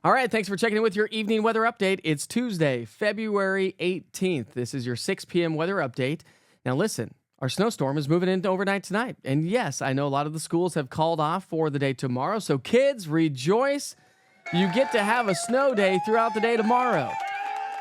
All right, thanks for checking in with your evening weather update. It's Tuesday, February 18th. This is your 6 p.m. weather update. Now listen, our snowstorm is moving into overnight tonight. And yes, I know a lot of the schools have called off for the day tomorrow. So kids, rejoice. You get to have a snow day throughout the day tomorrow.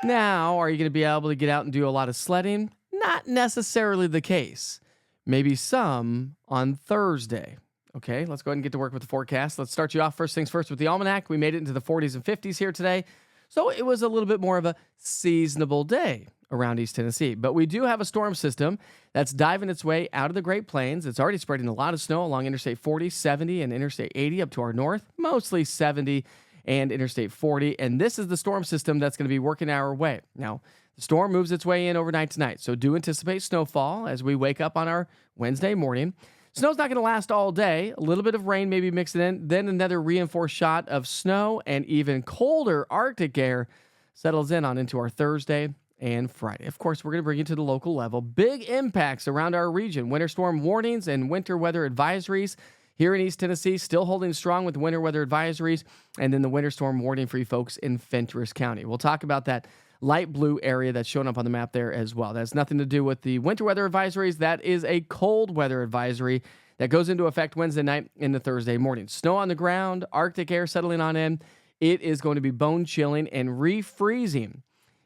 Now, are you going to be able to get out and do a lot of sledding? Not necessarily the case. Maybe some on Thursday. Okay, let's go ahead and get to work with the forecast. Let's start you off first things first with the almanac. We made it into the 40s and 50s here today. So it was a little bit more of a seasonable day around East Tennessee. But we do have a storm system that's diving its way out of the Great Plains. It's already spreading a lot of snow along Interstate 40, 70, and Interstate 80 up to our north, mostly 70 and Interstate 40. And this is the storm system that's going to be working our way. Now, the storm moves its way in overnight tonight. So do anticipate snowfall as we wake up on our Wednesday morning. Snow's not going to last all day. A little bit of rain maybe mixed in. Then another reinforced shot of snow and even colder Arctic air settles in on into our Thursday and Friday. Of course, we're going to bring you to the local level. Big impacts around our region. Winter storm warnings and winter weather advisories here in East Tennessee, still holding strong with the winter weather advisories. And then the winter storm warning for you folks in Fentress County. We'll talk about that light blue area that's shown up on the map there as well. That has nothing to do with the winter weather advisories. That is a cold weather advisory that goes into effect Wednesday night into Thursday morning. Snow on the ground, Arctic air settling on in. It is going to be bone chilling, and refreezing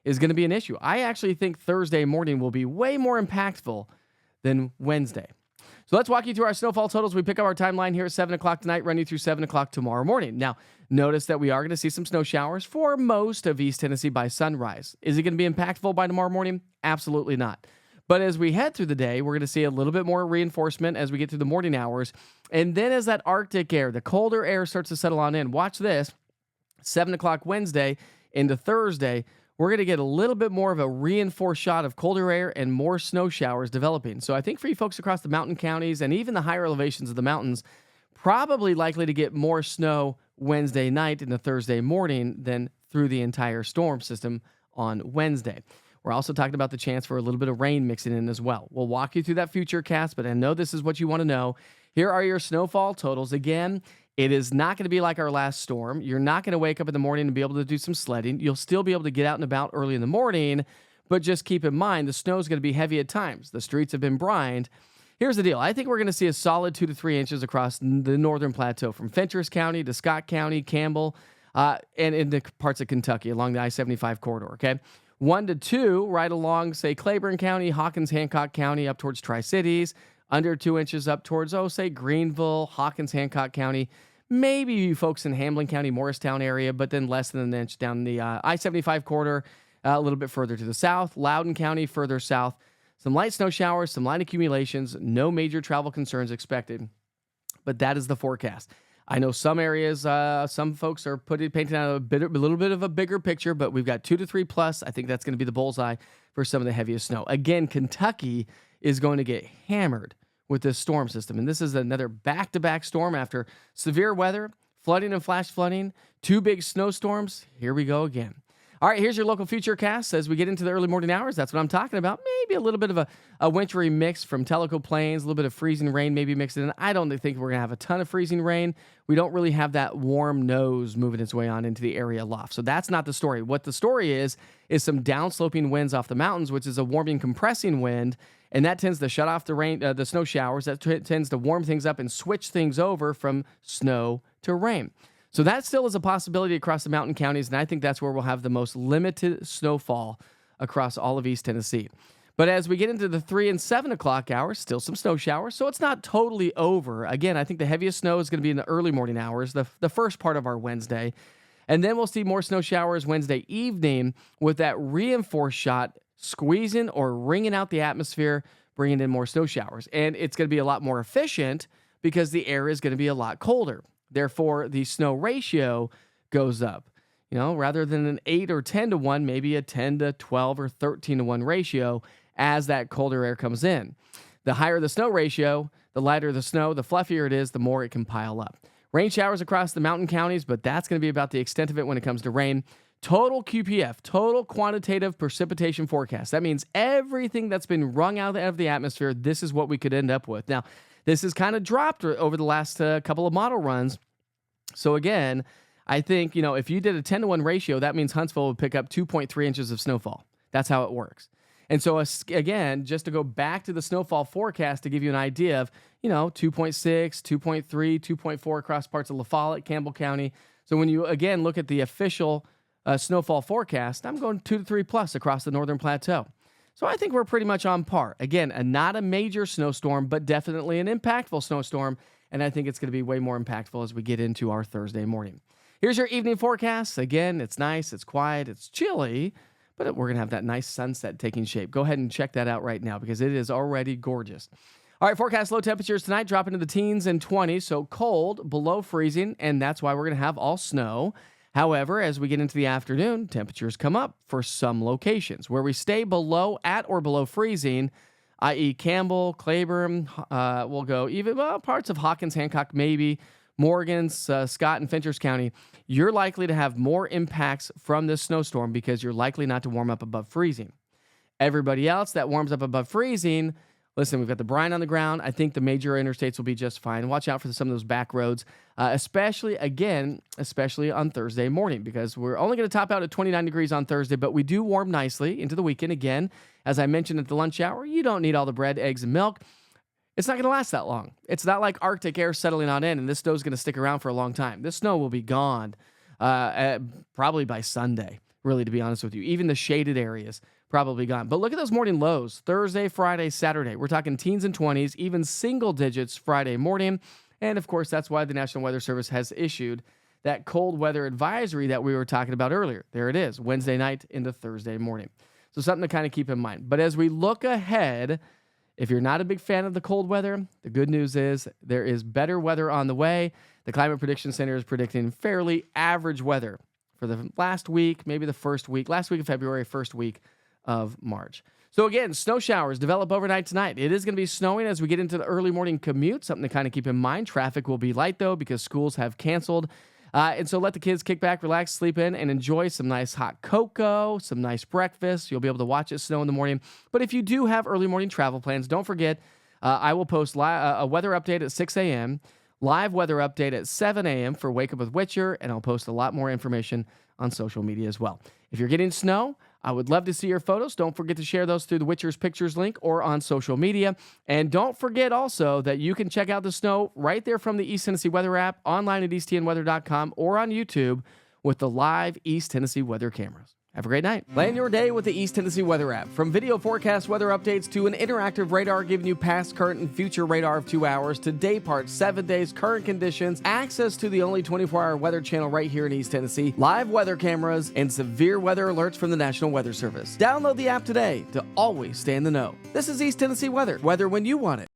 is going to be an issue. I actually think Thursday morning will be way more impactful than Wednesday. So let's walk you through our snowfall totals. We pick up our timeline here at 7 o'clock tonight, run you through 7 o'clock tomorrow morning. Now, notice that we are going to see some snow showers for most of East Tennessee by sunrise. Is it going to be impactful by tomorrow morning? Absolutely not. But as we head through the day, we're going to see a little bit more reinforcement as we get through the morning hours. And then as that Arctic air, the colder air starts to settle on in, watch this, 7 o'clock Wednesday into Thursday, we're going to get a little bit more of a reinforced shot of colder air and more snow showers developing. So I think for you folks across the mountain counties and even the higher elevations of the mountains, probably likely to get more snow Wednesday night into Thursday morning than through the entire storm system on Wednesday. We're also talking about the chance for a little bit of rain mixing in as well. We'll walk you through that Futurecast, but I know this is what you want to know. Here are your snowfall totals. Again, it is not going to be like our last storm. You're not going to wake up in the morning and be able to do some sledding. You'll still be able to get out and about early in the morning, but just keep in mind the snow is going to be heavy at times. The streets have been brined. Here's the deal. I think we're going to see a solid 2 to 3 inches across the northern plateau from Fentress County to Scott County, Campbell, and into parts of Kentucky along the I-75 corridor, okay? 1 to 2 right along, say, Claiborne County, Hawkins, Hancock County, up towards Tri-Cities, under 2 inches up towards, say, Greenville, Hawkins, Hancock County, maybe you folks in Hamlin County, Morristown area, but then less than an inch down the I-75 corridor, a little bit further to the south, Loudoun County further south. Some light snow showers, some light accumulations, no major travel concerns expected, but that is the forecast. I know some areas, some folks are painting out a little bit of a bigger picture, but we've got 2 to 3 plus. I think that's going to be the bullseye for some of the heaviest snow. Again, Kentucky is going to get hammered with this storm system, and this is another back-to-back storm after severe weather, flooding and flash flooding, 2 big snowstorms. Here we go again. All right, here's your local Futurecast. As we get into the early morning hours, that's what I'm talking about. Maybe a little bit of a wintry mix from Tellico Plains, a little bit of freezing rain maybe mixed in. I don't think we're going to have a ton of freezing rain. We don't really have that warm nose moving its way on into the area loft. So that's not the story. What the story is some downsloping winds off the mountains, which is a warming, compressing wind, and that tends to shut off the rain, the snow showers. That tends to warm things up and switch things over from snow to rain. So that still is a possibility across the mountain counties, and I think that's where we'll have the most limited snowfall across all of East Tennessee. But as we get into the 3 and 7 o'clock hours, still some snow showers, so it's not totally over. Again, I think the heaviest snow is going to be in the early morning hours, the first part of our Wednesday. And then we'll see more snow showers Wednesday evening with that reinforced shot squeezing or wringing out the atmosphere, bringing in more snow showers. And it's going to be a lot more efficient because the air is going to be a lot colder. Therefore, the snow ratio goes up. You know, rather than an 8 or 10 to 1, maybe a 10 to 12 or 13 to 1 ratio as that colder air comes in. The higher the snow ratio, the lighter the snow, the fluffier it is, the more it can pile up. Rain showers across the mountain counties, but that's going to be about the extent of it when it comes to rain. Total QPF, total quantitative precipitation forecast. That means everything that's been wrung out of the atmosphere, this is what we could end up with. Now, this has kind of dropped over the last couple of model runs. So again, I think, if you did a 10-to-1 ratio, that means Huntsville would pick up 2.3 inches of snowfall. That's how it works. And so, again, just to go back to the snowfall forecast to give you an idea of, 2.6, 2.3, 2.4 across parts of La Follette, Campbell County. So when you, again, look at the official snowfall forecast, I'm going 2 to 3 plus across the northern plateau. So I think we're pretty much on par. Again, not a major snowstorm, but definitely an impactful snowstorm. And I think it's going to be way more impactful as we get into our Thursday morning. Here's your evening forecast. Again, it's nice, it's quiet, it's chilly, but we're going to have that nice sunset taking shape. Go ahead and check that out right now because it is already gorgeous. All right, forecast low temperatures tonight drop into the teens and 20s, so cold, below freezing, and that's why we're going to have all snow. However, as we get into the afternoon, temperatures come up for some locations. Where we stay at or below freezing, i.e. Campbell, Claiborne, we'll go even parts of Hawkins, Hancock, maybe, Morgan's, Scott, and Finchers County, you're likely to have more impacts from this snowstorm because you're likely not to warm up above freezing. Everybody else that warms up above freezing, listen, we've got the brine on the ground. I think the major interstates will be just fine. Watch out for some of those back roads, especially on Thursday morning, because we're only going to top out at 29 degrees on Thursday, but we do warm nicely into the weekend. Again, as I mentioned at the lunch hour, you don't need all the bread, eggs, and milk. It's not going to last that long. It's not like Arctic air settling on in, and this snow is going to stick around for a long time. This snow will be gone probably by Sunday, really, to be honest with you. Even the shaded areas probably gone. But look at those morning lows. Thursday, Friday, Saturday. We're talking teens and 20s, even single digits Friday morning. And, of course, that's why the National Weather Service has issued that cold weather advisory that we were talking about earlier. There it is, Wednesday night into Thursday morning. So something to kind of keep in mind. But as we look ahead, if you're not a big fan of the cold weather, the good news is there is better weather on the way. The Climate Prediction Center is predicting fairly average weather for the last week, maybe the last week of February, first week of March. So again, snow showers develop overnight tonight. It is going to be snowing as we get into the early morning commute, something to kind of keep in mind. Traffic will be light, though, because schools have canceled. And so let the kids kick back, relax, sleep in, and enjoy some nice hot cocoa, some nice breakfast. You'll be able to watch it snow in the morning. But if you do have early morning travel plans, don't forget, I will post a weather update at 6 a.m., live weather update at 7 a.m. for Wake Up with Witcher, and I'll post a lot more information on social media as well. If you're getting snow, I would love to see your photos. Don't forget to share those through the Witcher's Pictures link or on social media. And don't forget also that you can check out the snow right there from the East Tennessee Weather app, online at easttnweather.com, or on YouTube with the live East Tennessee weather cameras. Have a great night. Plan your day with the East Tennessee Weather app. From video forecast weather updates to an interactive radar giving you past, current, and future radar of 2 hours to day parts, 7 days, current conditions, access to the only 24-hour weather channel right here in East Tennessee, live weather cameras, and severe weather alerts from the National Weather Service. Download the app today to always stay in the know. This is East Tennessee Weather when you want it.